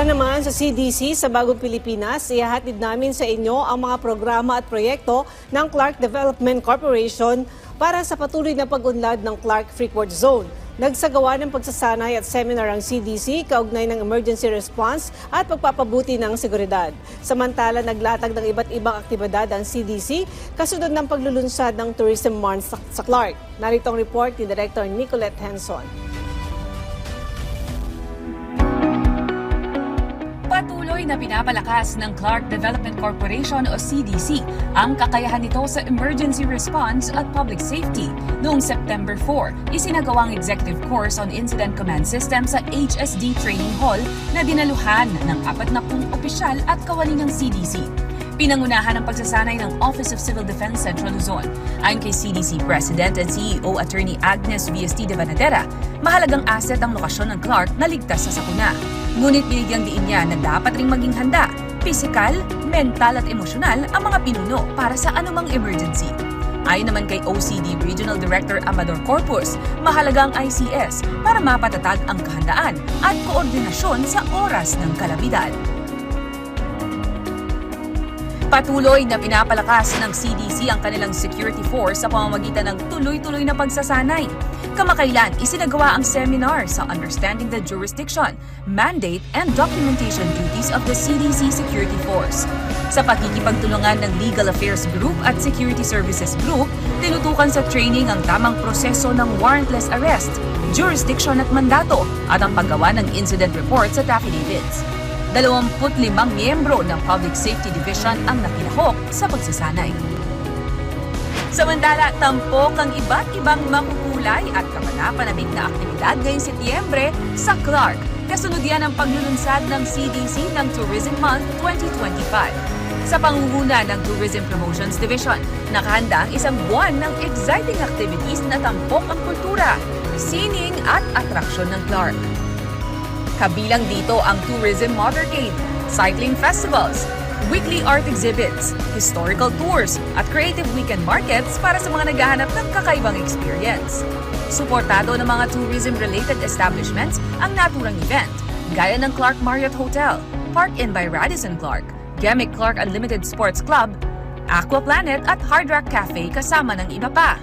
naman sa CDC sa Bagong Pilipinas, ihahatid namin sa inyo ang mga programa at proyekto ng Clark Development Corporation para sa patuloy na pag-unlad ng Clark Freeport Zone. Nagsagawa ng pagsasanay at seminar ang CDC kaugnay ng emergency response at pagpapabuti ng seguridad. Samantala, naglatag ng iba't ibang aktibidad ang CDC kasunod ng paglulunsad ng Tourism Month sa Clark. Narito ang report ni Director Nicolette Henson. Patuloy na pinapalakas ng Clark Development Corporation o CDC ang kakayahan nito sa emergency response at public safety. Noong September 4, isinagawang executive course on Incident Command System sa HSD Training Hall na dinaluhan ng 40 opisyal at kawani ng CDC. Pinangunahan ang pagsasanay ng Office of Civil Defense Central Luzon. Ayon kay CDC President and CEO Attorney Agnes V.S.T. de Banadera, mahalagang asset ang lokasyon ng Clark na ligtas sa sakuna. Ngunit binigyang diin niya na dapat ring maging handa, pisikal, mental at emosyonal ang mga pinuno para sa anumang emergency. Ayon naman kay OCD Regional Director Amador Corpus, mahalaga ang ICS para mapatatag ang kahandaan at koordinasyon sa oras ng kalamidad. Patuloy na pinapalakas ng CDC ang kanilang security force sa pamamagitan ng tuloy-tuloy na pagsasanay. Kamakailan, isinagawa ang seminar sa Understanding the Jurisdiction, Mandate, and Documentation Duties of the CDC Security Force. Sa pakikipagtulungan ng Legal Affairs Group at Security Services Group, tinutukan sa training ang tamang proseso ng warrantless arrest, jurisdiction at mandato, at ang paggawa ng incident reports at affidavits. 25 miyembro ng Public Safety Division ang nakilahok sa pagsasanay. Samantala, tampok ang iba't ibang makukulay at kapanapanabik na aktibidad ngayong Setyembre sa Clark. Kasunod yan ang paglulunsad ng CDC ng Tourism Month 2025. Sa pangunguna ng Tourism Promotions Division, nakahanda ang isang buwan ng exciting activities na tampok ang kultura, sining at atraksyon ng Clark. Kabilang dito ang tourism motorcade, cycling festivals, weekly art exhibits, historical tours, at creative weekend markets para sa mga naghahanap ng kakaibang experience. Suportado ng mga tourism-related establishments ang naturang event, gaya ng Clark Marriott Hotel, Park Inn by Radisson Clark, Gemic Clark Unlimited Sports Club, Aqua Planet at Hard Rock Cafe kasama ng iba pa.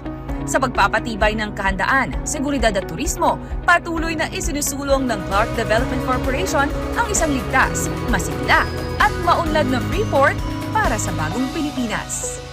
Sa pagpapatibay ng kahandaan, seguridad at turismo, patuloy na isinusulong ng Clark Development Corporation ang isang ligtas, masigla at maunlad na Freeport para sa bagong Pilipinas.